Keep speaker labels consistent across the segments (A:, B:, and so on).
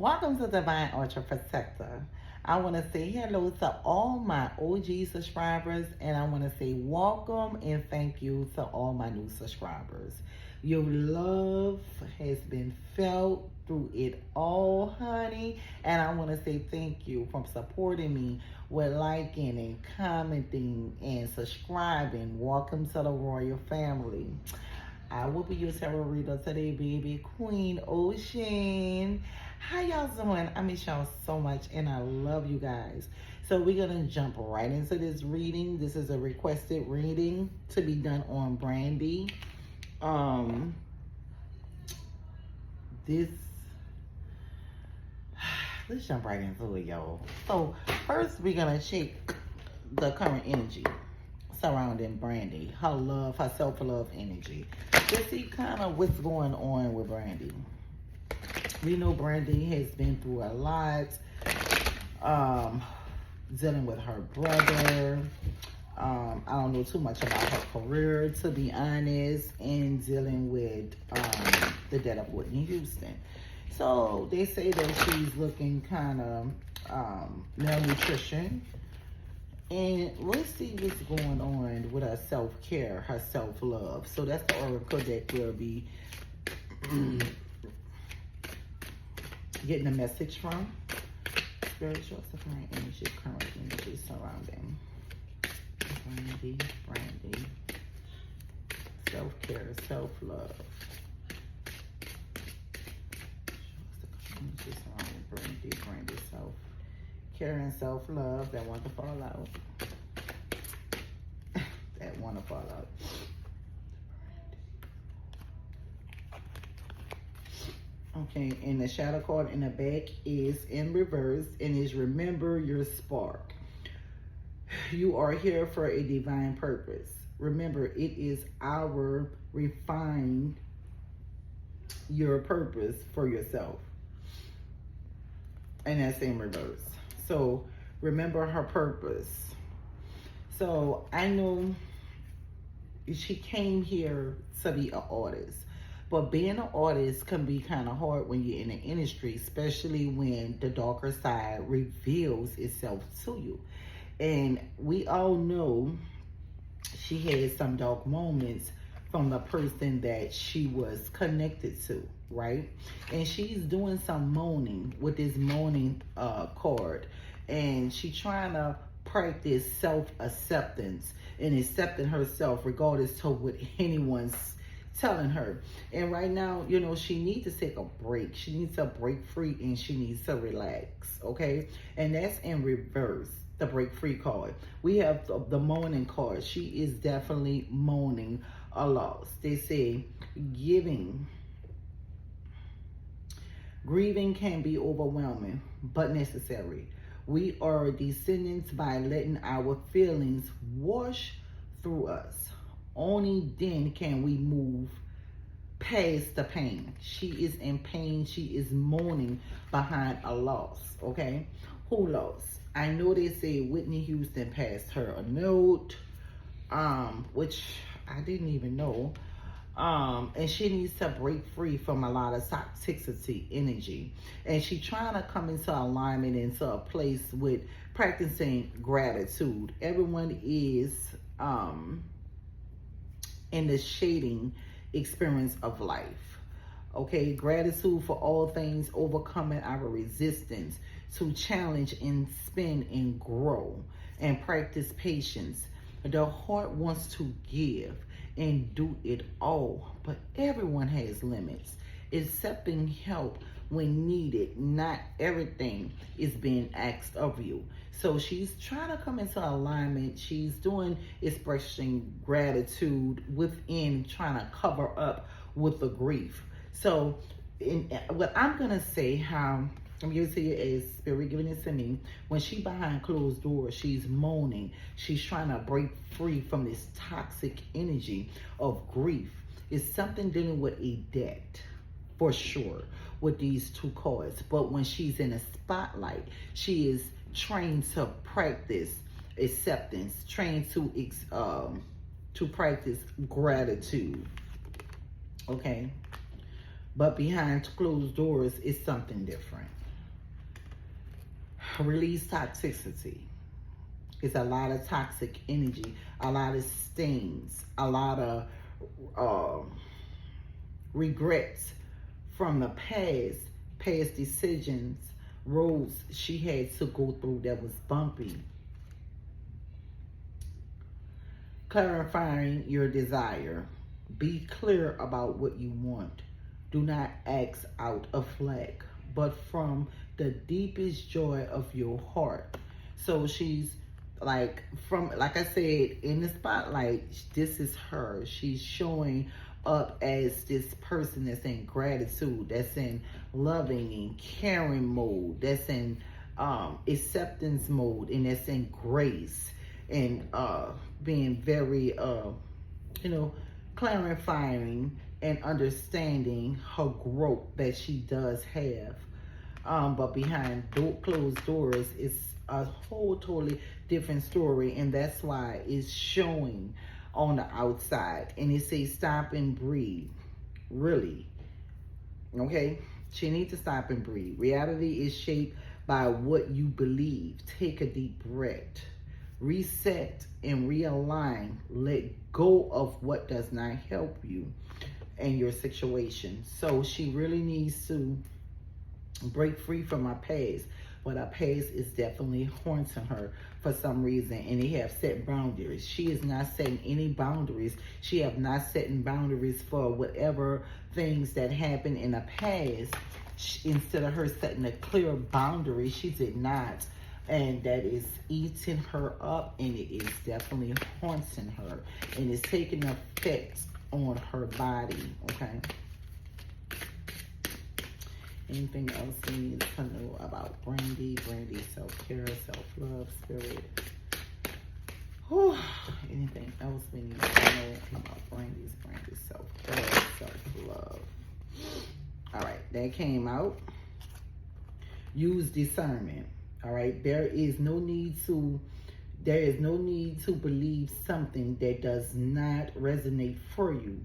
A: Welcome to Divine Ultra Protector. I want to say hello to all my OG subscribers, and I want to say welcome and thank you to all my new subscribers. Your love has been felt through it all, honey, and I want to say thank you for supporting me with liking and commenting and subscribing. Welcome to the royal family. I will be your tarot reader today, baby. Queen Ocean. How y'all doing? I miss y'all so much and I love you guys. So we're going to jump right into this reading. This is a requested reading to be done on Brandy. Let's jump right into it, y'all. So first we're going to check the current energy surrounding Brandy, her love, her self-love energy. Let's see kind of what's going on with Brandy. We know Brandy has been through a lot, dealing with her brother. I don't know too much about her career, to be honest, and dealing with the death of Whitney Houston. So they say that she's looking kind of malnutrition. And let's see what's going on with her self-care, her self-love. So that's the oracle that we'll be getting a message from. Spiritual, suffering energy, current energy surrounding Brandy. Self-care, self-love. Energy surrounding Brandy, self-care and self-love that want to fall out. That want to fall out. Okay, and the shadow card in the back is in reverse and is remember your spark. You are here for a divine purpose. Remember, it is our refine your purpose for yourself. And that's in reverse. So remember her purpose. So I know she came here to be an artist. But being an artist can be kind of hard when you're in the industry, especially when the darker side reveals itself to you. And we all know she had some dark moments from the person that she was connected to, right? And she's doing some moaning with this moaning card. And she's trying to practice self-acceptance and accepting herself regardless to what anyone's telling her. And right now, you know, she needs to take a break. She needs to break free and she needs to relax, okay? And that's in reverse, the break free card. We have the moaning card. She is definitely moaning a loss. They say grieving can be overwhelming, but necessary. We are descendants by letting our feelings wash through us. Only then can we move past the pain. She is in pain. She is mourning behind a loss, okay? Who lost? I know they say Whitney Houston passed her a note, which I didn't even know. And she needs to break free from a lot of toxicity energy. And she's trying to come into alignment, into a place with practicing gratitude. Everyone is in the shading experience of life. Okay, gratitude for all things, overcoming our resistance to challenge and spin and grow and practice patience. The heart wants to give and do it all, but everyone has limits. Accepting help when needed, not everything is being asked of you. So she's trying to come into alignment. She's doing expressing gratitude within, trying to cover up with the grief. So what I'm going to say, how I'm giving it to you as spirit giving it to me, when she behind closed doors, she's moaning. She's trying to break free from this toxic energy of grief. It's something dealing with a debt, for sure, with these two cards. But when she's in a spotlight, she is trained to practice acceptance, trained to practice gratitude. Okay, but behind closed doors is something different. Release toxicity. It's a lot of toxic energy, a lot of stings, a lot of regrets from the past decisions, roads she had to go through that was bumpy. Clarifying your desire. Be clear about what you want. Do not act out of flag, but from the deepest joy of your heart. So she's like, like I said, in the spotlight, this is her. She's showing up as this person that's in gratitude, that's in loving and caring mode, that's in acceptance mode, and that's in grace, and being very clarifying and understanding her growth that she does have. But behind closed doors, it's a whole totally different story, and that's why it's showing on the outside. And it says stop and breathe. Really. Okay? She needs to stop and breathe. Reality is shaped by what you believe. Take a deep breath. Reset and realign. Let go of what does not help you and your situation. So she really needs to break free from her past. But her past is definitely haunting her for some reason, and they have set boundaries. She is not setting any boundaries. She have not setting boundaries for whatever things that happened in the past. Instead of her setting a clear boundary, she did not. And that is eating her up, and it is definitely haunting her, and it's taking effect on her body. Okay. Anything else we need to know about Brandy? Brandy, self-care, self-love, spirit. Whew. Anything else we need to know about Brandy's self-care, self-love? All right, that came out. Use discernment. All right, there is no need to believe something that does not resonate for you.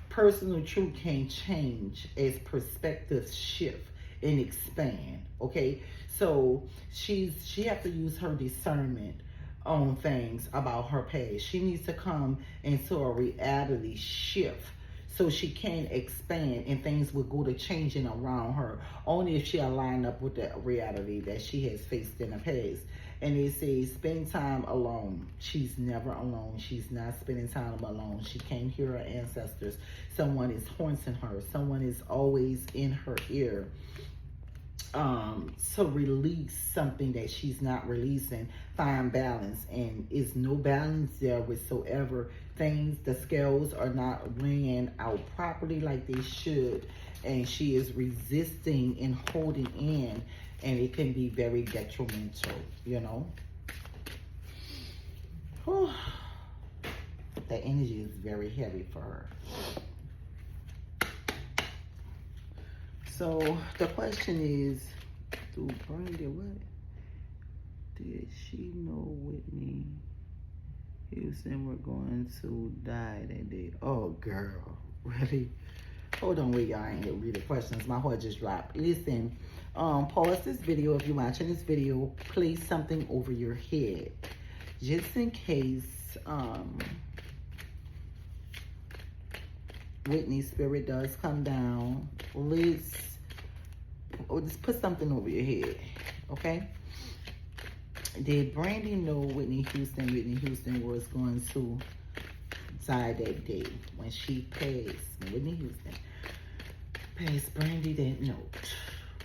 A: Personal truth can change as perspectives shift and expand. Okay, so she have to use her discernment on things about her past. She needs to come into a reality shift so she can expand, and things will go to changing around her only if she align up with the reality that she has faced in the past. And it says spend time alone. She's never alone. She's not spending time alone. She can't hear her ancestors. Someone is haunting her. Someone is always in her ear to release something that she's not releasing. Find balance, and is no balance there whatsoever. Things, the scales are not weighing out properly like they should, and she is resisting and holding in, and it can be very detrimental, you know. Whew. The energy is very heavy for her. So the question is, do Brandy, what? Did she know Whitney Houston were going to die that day? Oh, girl, really? Hold on, wait, y'all. I ain't gonna read the questions. My heart just dropped. Listen, pause this video if you're watching this video. Place something over your head, just in case Whitney's spirit does come down. Just put something over your head, okay? Did Brandy know Whitney Houston was going to die that day when she passed? Whitney Houston passed Brandy that note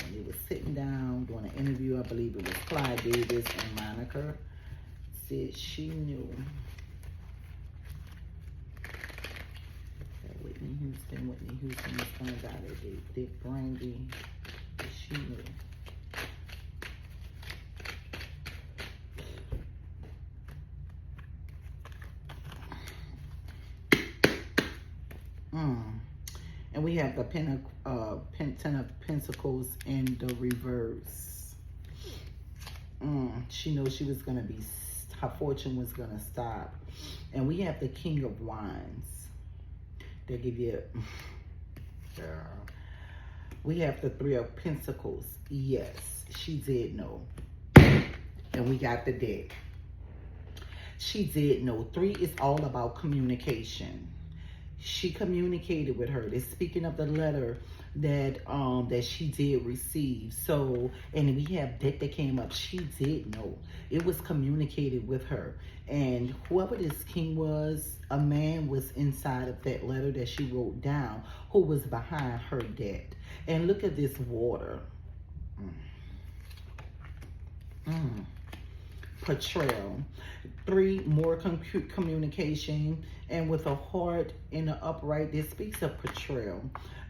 A: when they was sitting down doing an interview. I believe it was Clyde Davis and Monica. Said she knew that Whitney Houston was going to die that day. Did Brandy? She knew. And we have the Ten of Pentacles in the reverse. She knows she was going to be, her fortune was going to stop. And we have the King of Wands. They give you, girl. We have the Three of Pentacles. Yes, She did know. And we got the deck. She did know. 3 is all about communication. She communicated with her. It's speaking of the letter that she did receive. So, and we have that came up. She did know. It was communicated with her. And whoever this king was, a man was inside of that letter that she wrote down who was behind her debt. And look at this water. Portrayal. 3, more communication, and with a heart in the upright, this speaks of portrayal.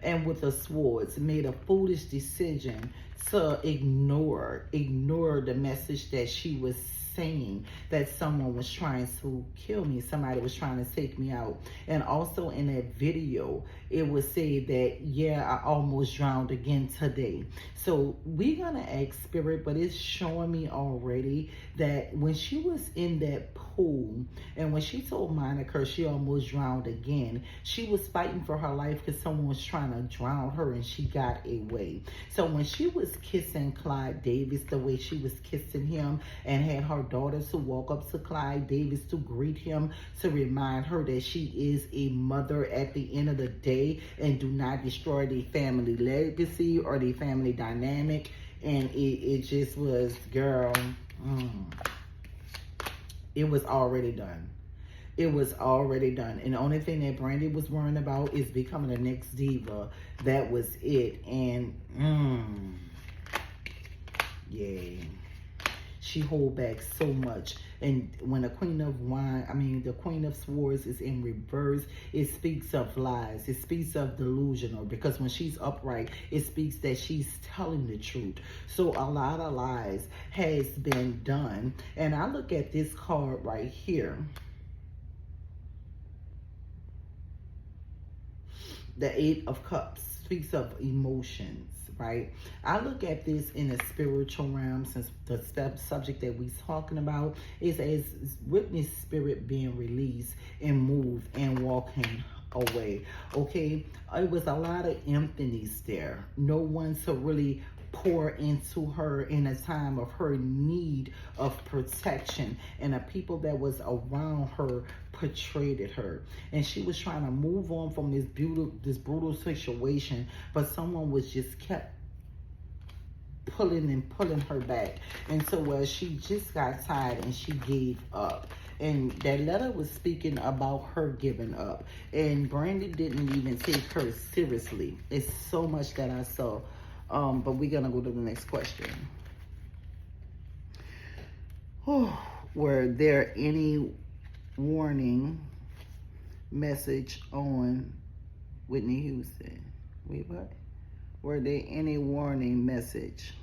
A: And with the swords, made a foolish decision to ignore the message that she was saying, that someone was trying to kill me, somebody was trying to take me out. And also in that video, it was said that, yeah, I almost drowned again today. So we're gonna ask spirit, but it's showing me already that when she was in that pool and when she told Monica she almost drowned again, she was fighting for her life because someone was trying to drown her and she got away. So when she was kissing Clyde Davis the way she was kissing him and had her daughters to walk up to Clyde Davis to greet him, to remind her that she is a mother at the end of the day and do not destroy the family legacy or the family dynamic. And it just was, girl, it was already done. It was already done. And the only thing that Brandy was worrying about is becoming the next diva. That was it. And yeah, she hold back so much. And when the Queen of Swords is in reverse, it speaks of lies. It speaks of delusional, because when she's upright, it speaks that she's telling the truth. So a lot of lies has been done. And I look at this card right here. The 8 of Cups speaks of emotions, right? I look at this in a spiritual realm, since the subject that we're talking about is as Whitney's spirit being released and moved and walking away, okay? It was a lot of emptiness there. No one to really pour into her in a time of her need of protection, and the people that was around her portrayed her, and she was trying to move on from this brutal situation, but someone was just kept pulling her back. And so she just got tired and she gave up. And that letter was speaking about her giving up, and Brandy didn't even take her seriously. It's so much that I saw. But we're gonna go to the next question. Were there any warning message on Whitney Houston? Wait, what? Were there any warning message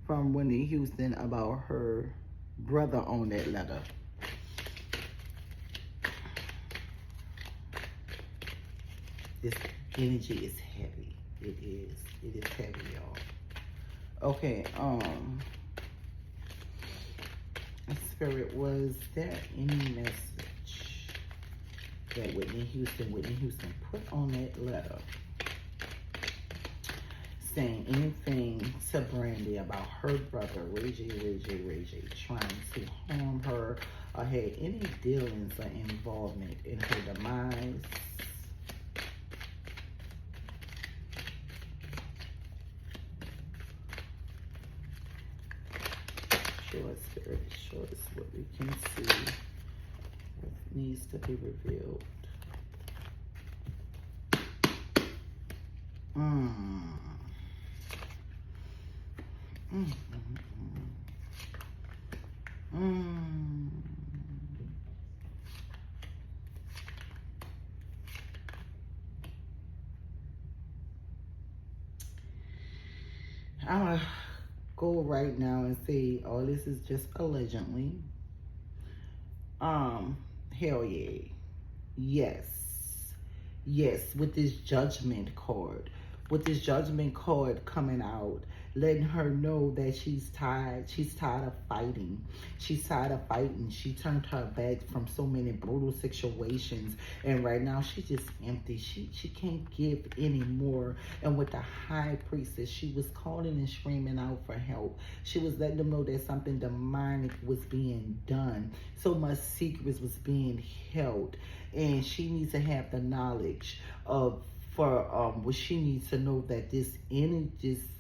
A: from Whitney Houston about her brother on that letter? This energy is heavy. It is heavy, y'all. Okay, Spirit, was there any message that Whitney Houston put on that letter saying anything to Brandy about her brother, Ray J, trying to harm her, or had any dealings or involvement in her demise? Show us, Spirit, show us what we can see, what needs to be revealed. I'm gonna go right now and say, oh, this is just allegedly. Hell yeah. Yes, with this Judgment card. with this judgment card coming out, letting her know that she's tired. She's tired of fighting. She's tired of fighting. She turned her back from so many brutal situations, and right now she's just empty. She can't give anymore. And with the high priestess, she was calling and screaming out for help. She was letting them know that something demonic was being done. So much secrets was being held, and she needs to have the knowledge of what she needs to know, that this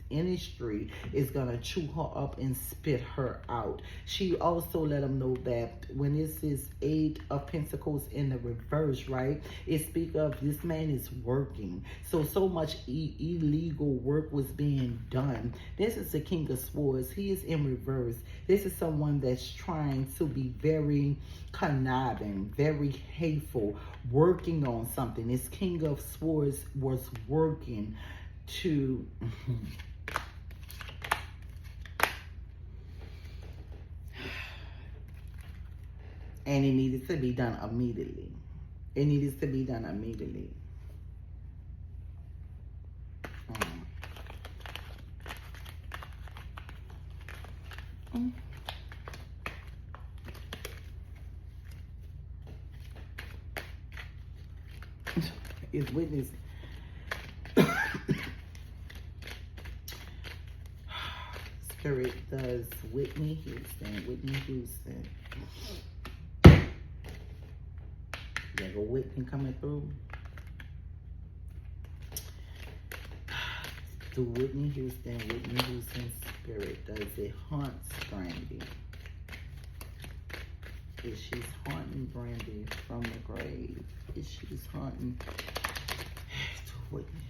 A: industry is gonna chew her up and spit her out. She also let them know that when this is 8 of Pentacles in the reverse, right, it speaks of this man is working. So much illegal work was being done. This is the King of Swords. He is in reverse. This is someone that's trying to be very conniving, very hateful, working on something. This King of Swords was working to and it needed to be done immediately. It needed to be done immediately. Is Whitney's Spirit does Whitney Houston. Whitney Houston. There go Whitney coming through. To Whitney Houston. Whitney Houston Spirit does it haunt Brandy. If she's haunting Brandy from the grave, if she's haunting to Whitney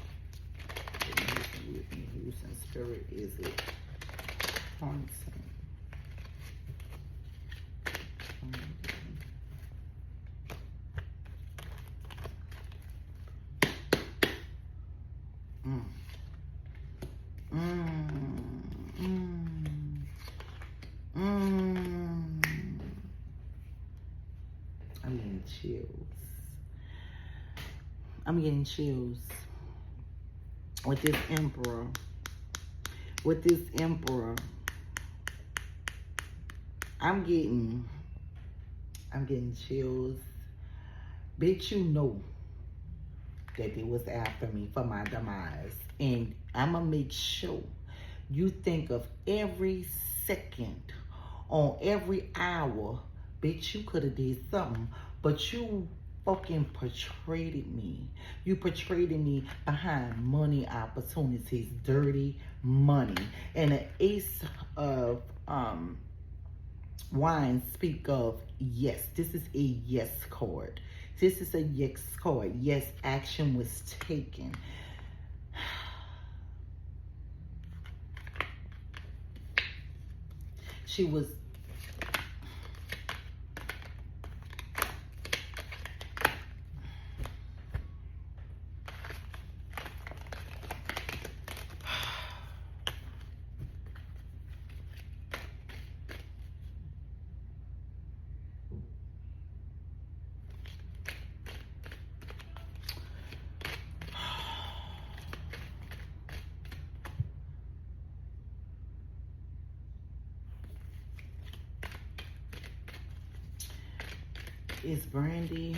A: Houston Spirit, is it haunting? I'm getting chills. I'm getting chills with this Emperor. With this Emperor, I'm getting chills. Bitch, you know that it was after me for my demise, and I'ma make sure you think of every second, on every hour. Bitch, you could have did something, but you fucking portrayed me. You portrayed me behind money opportunities, dirty money. And the Ace of Wands speak of yes. This is a yes card. This is a yes card. Yes, action was taken. She was Is Brandy,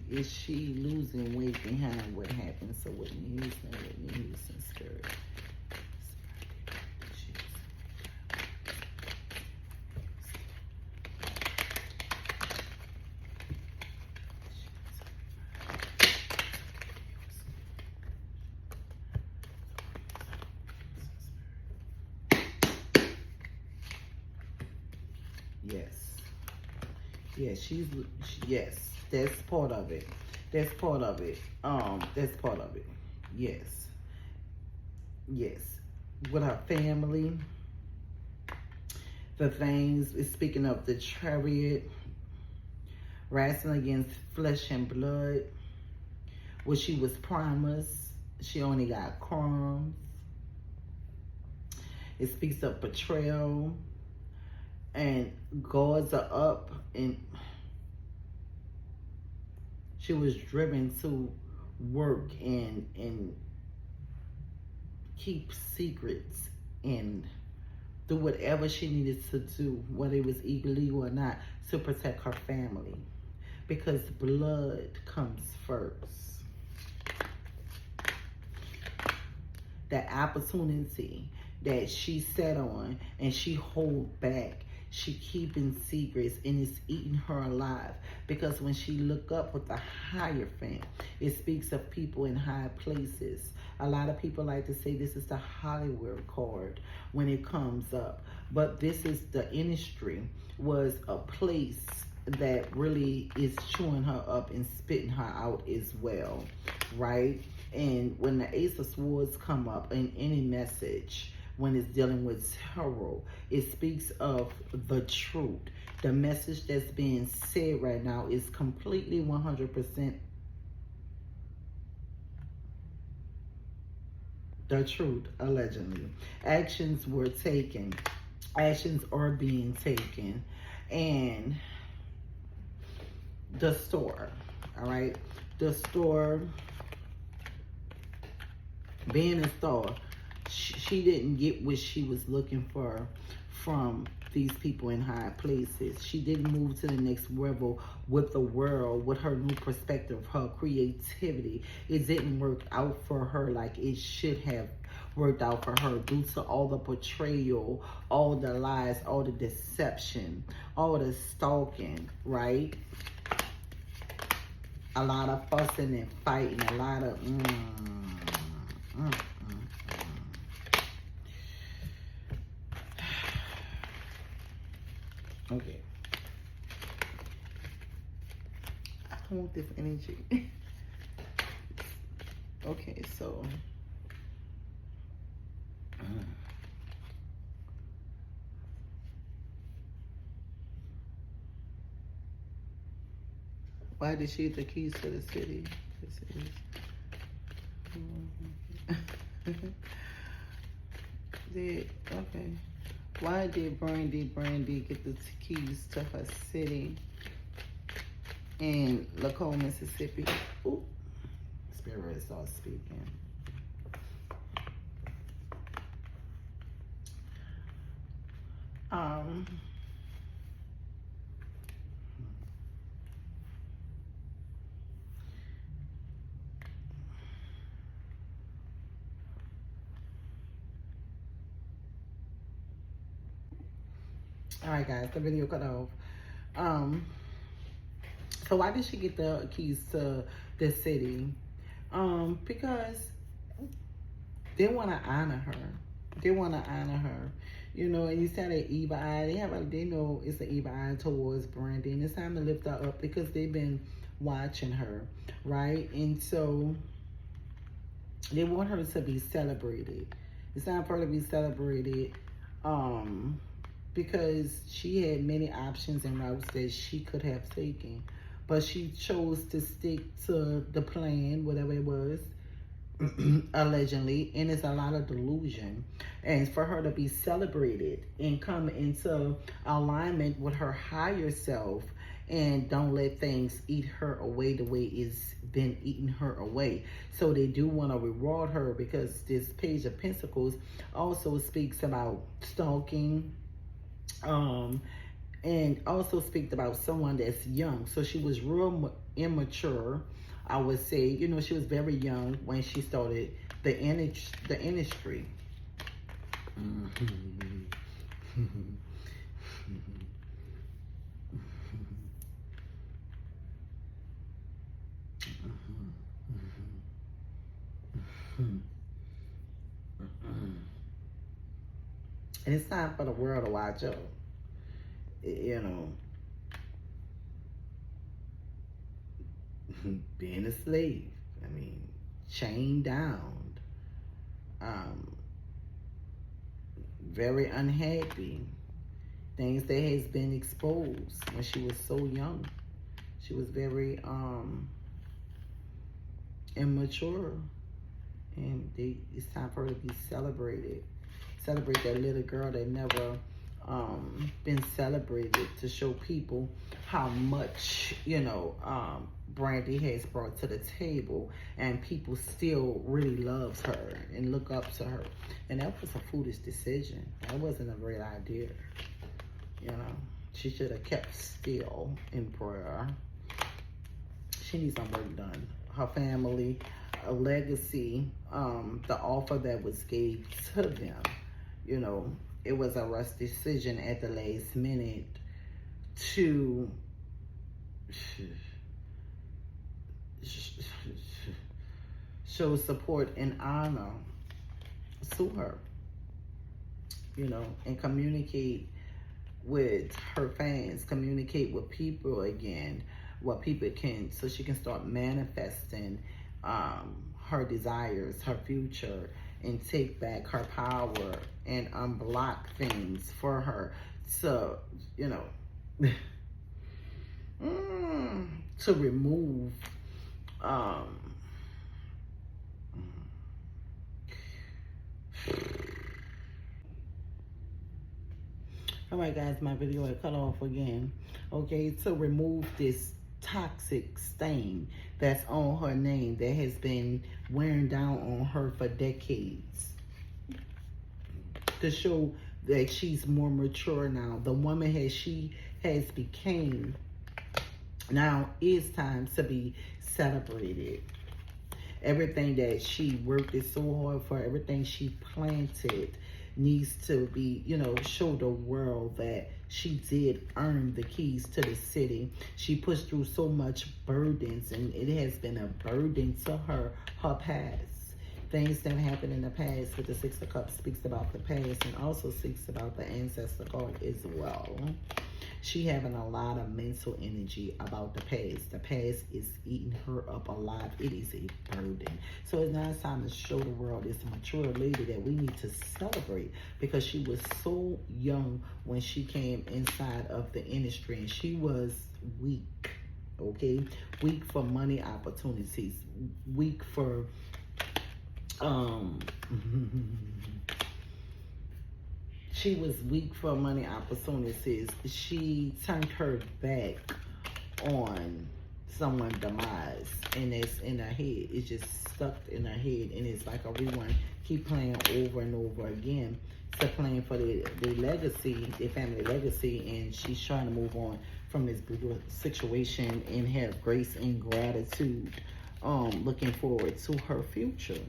A: is she losing weight behind what happened? So Whitney Houston Spirit. Yes. Yes, yes, that's part of it. That's part of it. That's part of it. Yes. Yes. With her family. The things, speaking of the chariot, wrestling against flesh and blood. What she was promised, she only got crumbs. It speaks of betrayal. And guards are up, and she was driven to work and keep secrets and do whatever she needed to do, whether it was illegal or not, to protect her family. Because blood comes first. That opportunity that she sat on and she hold back, she keeping secrets, and it's eating her alive. Because when she look up with the Hierophant, it speaks of people in high places. A lot of people like to say this is the Hollywood card when it comes up, but this is the industry, was a place that really is chewing her up and spitting her out as well, right? And when the Ace of Swords come up in any message, when it's dealing with tarot, it speaks of the truth. The message that's being said right now is completely 100% the truth, allegedly. Actions were taken. Actions are being taken. And the store, all right? The store, being a store, she didn't get what she was looking for from these people in high places. She didn't move to the next level with the world, with her new perspective, her creativity. It didn't work out for her like it should have worked out for her due to all the betrayal, all the lies, all the deception, all the stalking, right? A lot of fussing and fighting, a lot of Okay. I don't want this energy. Okay, so why did she get the keys to the city? Okay. Why did Brandy get the keys to her city in Lacombe, Mississippi? Ooh, Spirit starts speaking. All right, guys, the video cut off. So why did she get the keys to the city? Because they want to honor her. They want to honor her. You know, and you said an evil eye. They know it's an evil eye towards Brandy, and it's time to lift her up because they've been watching her, right? And so they want her to be celebrated. It's time for her to be celebrated. Because she had many options and routes that she could have taken. But she chose to stick to the plan, whatever it was, allegedly. And it's a lot of delusion. And for her to be celebrated and come into alignment with her higher self and don't let things eat her away the way it's been eating her away. So they do want to reward her because this Page of Pentacles also speaks about stalking, and also speak about someone that's young. So she was real immature, I would say. You know, she was very young when she started the industry. And it's time for the world to watch out. You know, being a slave, I mean, chained down, very unhappy, things that has been exposed when she was so young. She was very immature, and it's time for her to be celebrated. Celebrate that little girl that never been celebrated to show people how much, Brandy has brought to the table, and people still really loves her and look up to her. And that was a foolish decision. That wasn't a great idea. She should have kept still in prayer. She needs some work done. Her family, a legacy, the offer that was gave to them, it was a rush decision at the last minute to show support and honor to her, and communicate with her fans, communicate with people again, what people can, so she can start manifesting her desires, her future, and take back her power and unblock things for her. So, to remove all right, guys, my video I cut off again. Okay, to remove this toxic stain that's on her name that has been wearing down on her for decades, to show that she's more mature now. The woman she has became now is time to be celebrated. Everything that she worked so hard for, everything she planted, needs to be, show the world that she did earn the keys to the city. She pushed through so much burdens, and it has been a burden to her past. Things that happened in the past with the Six of Cups speaks about the past, and also speaks about the ancestor card as well. She having a lot of mental energy about the past. The past is eating her up alive. It is a burden. So it's now time to show the world this mature lady that we need to celebrate, because she was so young when she came inside of the industry, and she was weak, okay? Weak for money opportunities. Weak for she was weak for money opportunities. She turned her back on someone's demise, and it's in her head. It's just stuck in her head, and it's like a rewind. Keep playing over and over again. To playing for the legacy, the family legacy, and she's trying to move on from this brutal situation and have grace and gratitude. Looking forward to her future.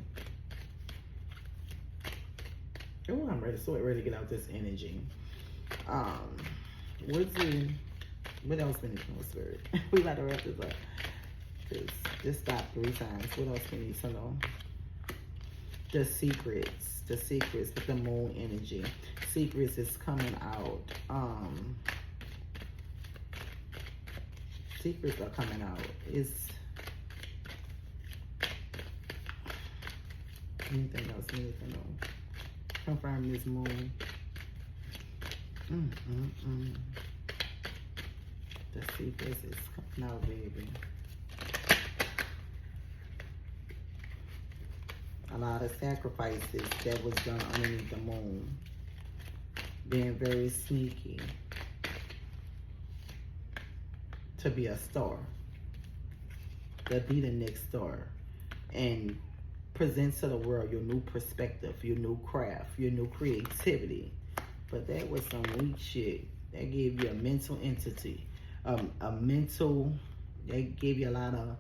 A: Oh, I'm ready. So ready to get out this energy. What else we need to know, Spirit? We got to wrap this up. Just stop 3 times. What else we need to know? The secrets with the moon energy. Secrets is coming out. Secrets are coming out. Anything else we need to know? Confirm this moon. The secrets is coming out, baby. A lot of sacrifices that was done underneath the moon. Being very sneaky to be a star. To be the next star. And present to the world your new perspective, your new craft, your new creativity. But that was some weak shit. That gave you a mental entity. That gave you a lot of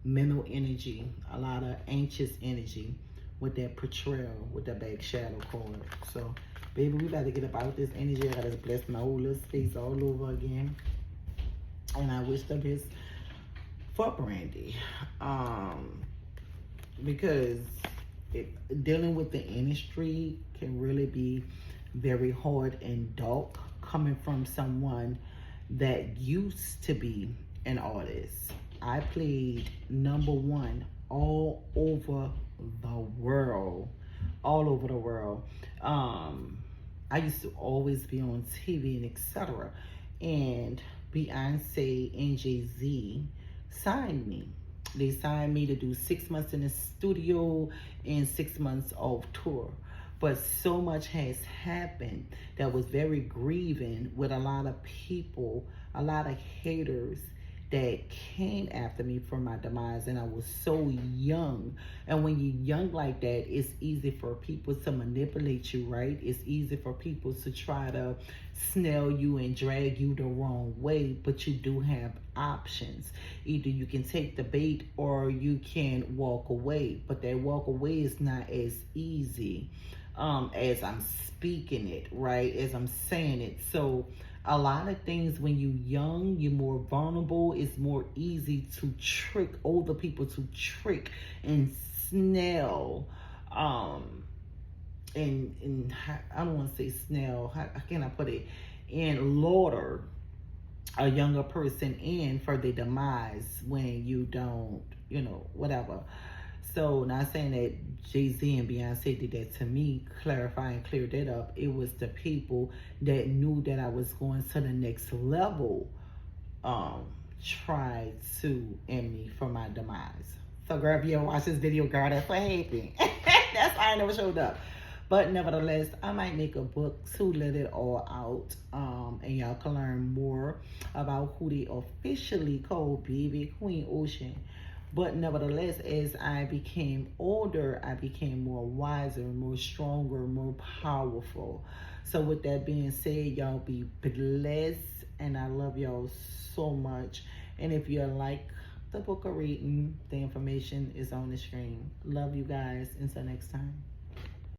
A: mental energy, a lot of anxious energy with that portrayal, with that back shadow card. So, baby, we got to get about this energy. I got to bless my whole little space all over again. And I wish the best for Brandy. Because dealing with the industry can really be very hard and dark, coming from someone that used to be an artist. I played #1 all over the world. I used to always be on TV and etc. And Beyonce and Jay-Z signed me. They signed me to do 6 months in the studio and 6 months off tour. But so much has happened that was very grieving with a lot of people, a lot of haters that came after me for my demise, and I was so young. And when you're young like that, it's easy for people to manipulate you, right? It's easy for people to try to snail you and drag you the wrong way, but you do have options. Either you can take the bait or you can walk away, but that walk away is not as easy as I'm speaking it, right? As I'm saying it. So a lot of things when you're young, you're more vulnerable. It's more easy to trick older people, to trick and snail. And I don't want to say snail. How can I put it? And lauder a younger person in for their demise when you don't, whatever. So not saying that Jay-Z and Beyonce did that to me, clarify and clear that up. It was the people that knew that I was going to the next level, tried to end me for my demise. So girl, if you ever watch this video, girl, that's what happened. That's why I never showed up. But nevertheless, I might make a book to let it all out. And y'all can learn more about who they officially call Baby Queen Ocean. But nevertheless, as I became older, I became more wiser, more stronger, more powerful. So with that being said, y'all be blessed. And I love y'all so much. And if you like the book of reading, the information is on the screen. Love you guys. Until next time.